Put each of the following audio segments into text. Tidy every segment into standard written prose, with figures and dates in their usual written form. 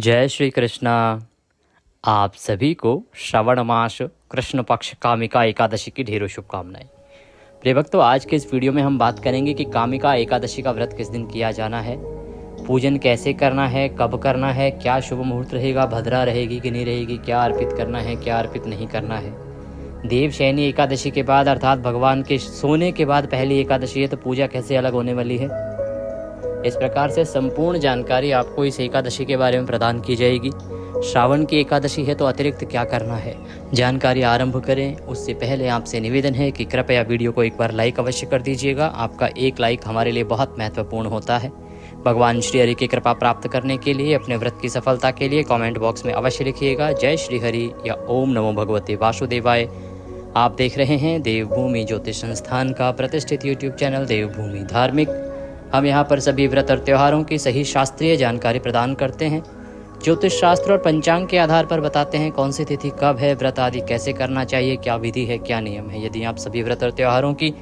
जय श्री कृष्णा। आप सभी को श्रावण मास कृष्ण पक्ष कामिका एकादशी की ढेरों शुभकामनाएं। प्रिय भक्तों, आज के इस वीडियो में हम बात करेंगे कि कामिका एकादशी का व्रत किस दिन किया जाना है, पूजन कैसे करना है, कब करना है, क्या शुभ मुहूर्त रहेगा, भद्रा रहेगी कि नहीं रहेगी, क्या अर्पित करना है, क्या अर्पित नहीं करना है। देवशयनी एकादशी के बाद अर्थात भगवान के सोने के बाद पहली एकादशी है, तो पूजा कैसे अलग होने वाली है। इस प्रकार से संपूर्ण जानकारी आपको इस एकादशी के बारे में प्रदान की जाएगी। श्रावण की एकादशी है तो अतिरिक्त क्या करना है, जानकारी आरंभ करें उससे पहले आपसे निवेदन है कि कृपया वीडियो को एक बार लाइक अवश्य कर दीजिएगा। आपका एक लाइक हमारे लिए बहुत महत्वपूर्ण होता है। भगवान श्री हरि की कृपा प्राप्त करने के लिए, अपने व्रत की सफलता के लिए कमेंट बॉक्स में अवश्य लिखिएगा जय श्री हरि या ओम नमो भगवते वासुदेवाय। आप देख रहे हैं देवभूमि ज्योतिष संस्थान का प्रतिष्ठित यूट्यूब चैनल देवभूमि धार्मिक। हम यहाँ पर सभी व्रत और त्योहारों की सही शास्त्रीय जानकारी प्रदान करते हैं। ज्योतिष शास्त्र और पंचांग के आधार पर बताते हैं कौन सी तिथि कब है, व्रत आदि कैसे करना चाहिए, क्या विधि है, क्या नियम है। यदि आप सभी व्रत और त्योहारों की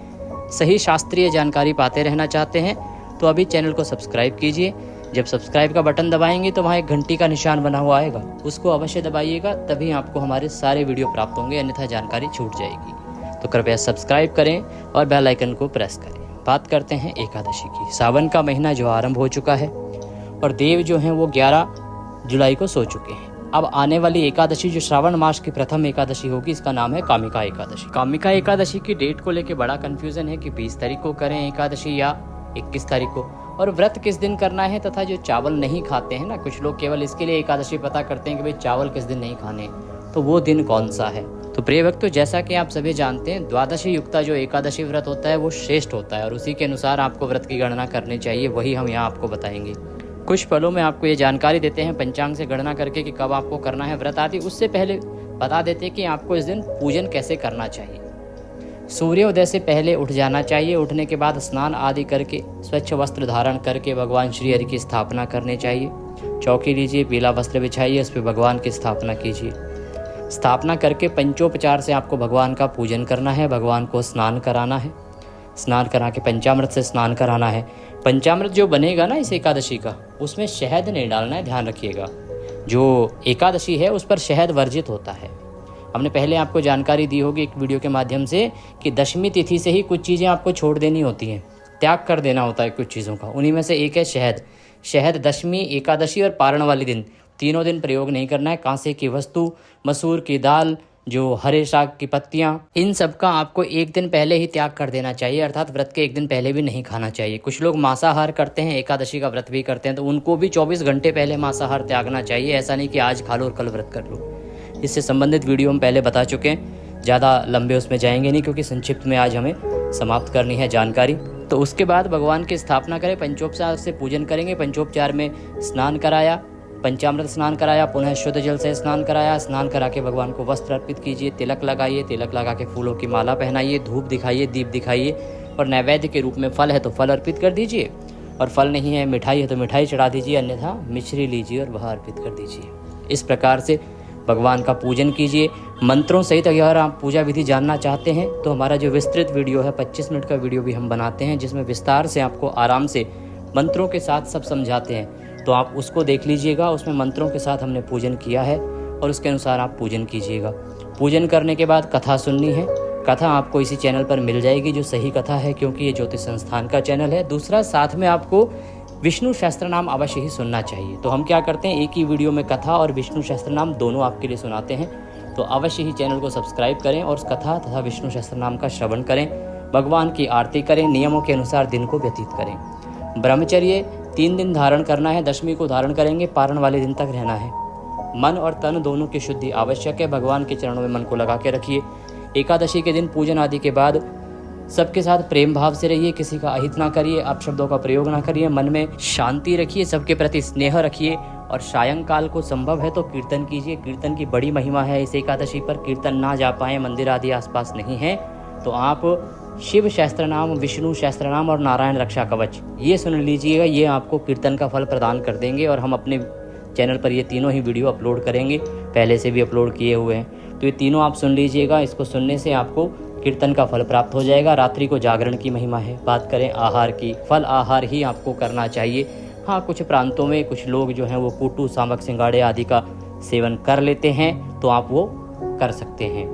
सही शास्त्रीय जानकारी पाते रहना चाहते हैं तो अभी चैनल को सब्सक्राइब कीजिए। जब सब्सक्राइब का बटन दबाएंगे तो वहाँ एक घंटी का निशान बना हुआ आएगा, उसको अवश्य दबाइएगा, तभी आपको हमारे सारे वीडियो प्राप्त होंगे, अन्यथा जानकारी छूट जाएगी। तो कृपया सब्सक्राइब करें और बेल आइकन को प्रेस करें। बात करते हैं एकादशी की। सावन का महीना जो आरंभ हो चुका है और देव जो हैं वो 11 जुलाई को सो चुके हैं। अब आने वाली एकादशी जो श्रावण मास की प्रथम एकादशी होगी, इसका नाम है कामिका एकादशी। कामिका एकादशी की डेट को लेकर बड़ा कंफ्यूजन है कि 20 तारीख को करें एकादशी या 21 तारीख को, और व्रत किस दिन करना है, तथा जो चावल नहीं खाते हैं ना, कुछ लोग केवल इसके लिए एकादशी पता करते हैं कि भाई चावल किस दिन नहीं खाने, तो वो दिन कौन सा है। तो प्रिय भक्तों, जैसा कि आप सभी जानते हैं, द्वादशी युक्ता जो एकादशी व्रत होता है वो श्रेष्ठ होता है और उसी के अनुसार आपको व्रत की गणना करनी चाहिए, वही हम यहाँ आपको बताएंगे। कुछ पलों में आपको ये जानकारी देते हैं पंचांग से गणना करके कि कब आपको करना है व्रत आदि। उससे पहले बता देते हैं कि आपको इस दिन पूजन कैसे करना चाहिए। सूर्योदय से पहले उठ जाना चाहिए। उठने के बाद स्नान आदि करके स्वच्छ वस्त्र धारण करके भगवान श्री हरि की स्थापना करनी चाहिए। चौकी लीजिए, पीला वस्त्र बिछाइए, उस पर भगवान की स्थापना कीजिए। स्थापना करके पंचोपचार से आपको भगवान का पूजन करना है। भगवान को स्नान कराना है, स्नान करा के पंचामृत से स्नान कराना है। पंचामृत जो बनेगा ना इस एकादशी का, उसमें शहद नहीं डालना है, ध्यान रखिएगा। जो एकादशी है उस पर शहद वर्जित होता है। हमने पहले आपको जानकारी दी होगी एक वीडियो के माध्यम से कि दशमी तिथि से ही कुछ चीज़ें आपको छोड़ देनी होती हैं, त्याग कर देना होता है कुछ चीज़ों का। उन्हीं में से एक है शहद। शहद दशमी, एकादशी और पारण वाले दिन, तीनों दिन प्रयोग नहीं करना है। कांसे की वस्तु, मसूर की दाल, जो हरे साग की पत्तियां, इन सब का आपको एक दिन पहले ही त्याग कर देना चाहिए, अर्थात व्रत के एक दिन पहले भी नहीं खाना चाहिए। कुछ लोग मांसाहार करते हैं, एकादशी का व्रत भी करते हैं, तो उनको भी 24 घंटे पहले मांसाहार त्यागना चाहिए। ऐसा नहीं कि आज खा लो और कल व्रत कर लो। इससे संबंधित वीडियो हम पहले बता चुके हैं, ज़्यादा लंबे उसमें जाएंगे नहीं क्योंकि संक्षिप्त में आज हमें समाप्त करनी है जानकारी। तो उसके बाद भगवान की स्थापना करें, पंचोपचार से पूजन करेंगे। पंचोपचार में स्नान कराया, पंचामृत स्नान कराया, पुनः शुद्ध जल से स्नान कराया। स्नान करा के भगवान को वस्त्र अर्पित कीजिए, तिलक लगाइए, तिलक लगा के फूलों की माला पहनाइए, धूप दिखाइए, दीप दिखाइए, और नैवेद्य के रूप में फल है तो फल अर्पित कर दीजिए, और फल नहीं है, मिठाई है तो मिठाई चढ़ा दीजिए, अन्यथा मिश्री लीजिए और वह अर्पित कर दीजिए। इस प्रकार से भगवान का पूजन कीजिए मंत्रों सहित। अगर आप पूजा विधि जानना चाहते हैं तो हमारा जो विस्तृत वीडियो है, 25 मिनट का वीडियो भी हम बनाते हैं, जिसमें विस्तार से आपको आराम से मंत्रों के साथ सब समझाते हैं, तो आप उसको देख लीजिएगा। उसमें मंत्रों के साथ हमने पूजन किया है और उसके अनुसार आप पूजन कीजिएगा। पूजन करने के बाद कथा सुननी है। कथा आपको इसी चैनल पर मिल जाएगी जो सही कथा है, क्योंकि ये ज्योतिष संस्थान का चैनल है। दूसरा, साथ में आपको विष्णु सहस्त्र नाम अवश्य ही सुनना चाहिए। तो हम क्या करते हैं, एक ही वीडियो में कथा और विष्णु सहस्त्र नाम दोनों आपके लिए सुनाते हैं। तो अवश्य ही चैनल को सब्सक्राइब करें और उस कथा तथा विष्णु सहस्त्र नाम का श्रवण करें, भगवान की आरती करें, नियमों के अनुसार दिन को व्यतीत करें। ब्रह्मचर्य 3 दिन धारण करना है, दशमी को धारण करेंगे, पारण वाले दिन तक रहना है। मन और तन दोनों की शुद्धि आवश्यक है। भगवान के चरणों में मन को लगा के रखिए। एकादशी के दिन पूजन आदि के बाद सबके साथ प्रेम भाव से रहिए, किसी का अहित ना करिए, अपशब्दों का प्रयोग ना करिए, मन में शांति रखिए, सबके प्रति स्नेह रखिए, और सायंकाल को संभव है तो कीर्तन कीजिए। कीर्तन की बड़ी महिमा है इस एकादशी पर। कीर्तन ना जा पाए, मंदिर आदि आसपास नहीं है, तो आप शिव सहस्त्र नाम, विष्णु सहस्त्र नाम और नारायण रक्षा कवच ये सुन लीजिएगा। ये आपको कीर्तन का फल प्रदान कर देंगे, और हम अपने चैनल पर ये तीनों ही वीडियो अपलोड करेंगे, पहले से भी अपलोड किए हुए हैं। तो ये तीनों आप सुन लीजिएगा। इसको सुनने से आपको कीर्तन का फल प्राप्त हो जाएगा। रात्रि को जागरण की महिमा है। बात करें आहार की, फल आहार ही आपको करना चाहिए। हाँ, कुछ प्रांतों में कुछ लोग जो हैं वो कूटू, सामक, सिंगाड़े आदि का सेवन कर लेते हैं, तो आप वो कर सकते हैं।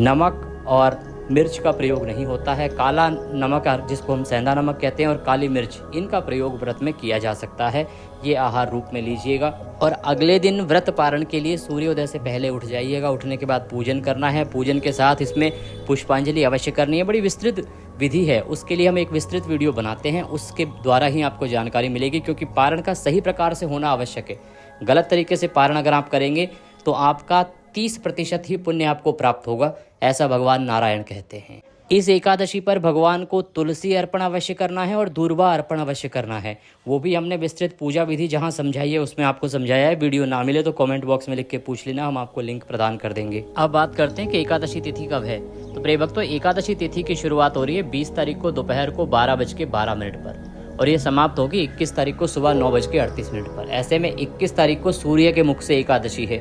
नमक और मिर्च का प्रयोग नहीं होता है। काला नमक जिसको हम सेंधा नमक कहते हैं और काली मिर्च, इनका प्रयोग व्रत में किया जा सकता है। ये आहार रूप में लीजिएगा। और अगले दिन व्रत पारण के लिए सूर्योदय से पहले उठ जाइएगा। उठने के बाद पूजन करना है। पूजन के साथ इसमें पुष्पांजलि अवश्य करनी है। बड़ी विस्तृत विधि है, उसके लिए हम एक विस्तृत वीडियो बनाते हैं, उसके द्वारा ही आपको जानकारी मिलेगी, क्योंकि पारण का सही प्रकार से होना आवश्यक है। गलत तरीके से पारण अगर आप करेंगे तो आपका 30% ही पुण्य आपको प्राप्त होगा, ऐसा भगवान नारायण कहते हैं। इस एकादशी पर भगवान को तुलसी अर्पण अवश्य करना है और दूर्वा अर्पण अवश्य करना है। वो भी हमने विस्तृत पूजा विधि जहां समझाई है उसमें आपको समझाया है। वीडियो ना मिले तो कमेंट बॉक्स में लिख के पूछ लेना, हम आपको लिंक प्रदान कर देंगे। अब बात करते हैं कि एकादशी तिथि कब है। तो प्रिय भक्तों, एकादशी तिथि की शुरुआत हो रही है 20 तारीख को दोपहर को 12:12 पर और ये समाप्त होगी 21 तारीख को सुबह 9:38 पर। ऐसे में 21 तारीख को सूर्य के मुख से एकादशी है,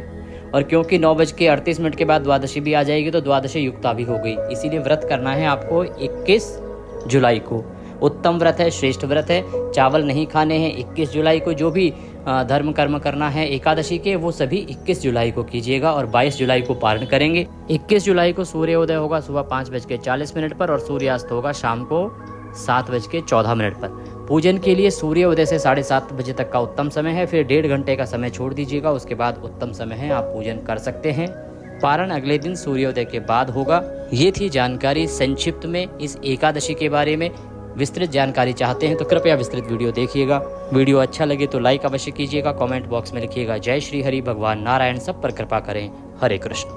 और क्योंकि 9:38 के बाद द्वादशी भी आ जाएगी तो द्वादशी युक्ता भी हो गई। इसीलिए व्रत करना है आपको 21 जुलाई को। उत्तम व्रत है, श्रेष्ठ व्रत है। चावल नहीं खाने हैं 21 जुलाई को। जो भी धर्म कर्म करना है एकादशी के, वो सभी 21 जुलाई को कीजिएगा और 22 जुलाई को पारण करेंगे। 21 जुलाई को सूर्योदय होगा सुबह 5:40 पर और सूर्यास्त होगा शाम को 7:14 पर। पूजन के लिए सूर्योदय से 7:30 बजे तक का उत्तम समय है। फिर 1.5 घंटे का समय छोड़ दीजिएगा, उसके बाद उत्तम समय है, आप पूजन कर सकते हैं। पारण अगले दिन सूर्योदय के बाद होगा। ये थी जानकारी संक्षिप्त में इस एकादशी के बारे में। विस्तृत जानकारी चाहते हैं तो कृपया विस्तृत वीडियो देखिएगा। वीडियो अच्छा लगे तो लाइक अवश्य कीजिएगा। कमेंट बॉक्स में लिखिएगा जय श्री हरि, भगवान नारायण सब पर कृपा करें। हरे कृष्ण।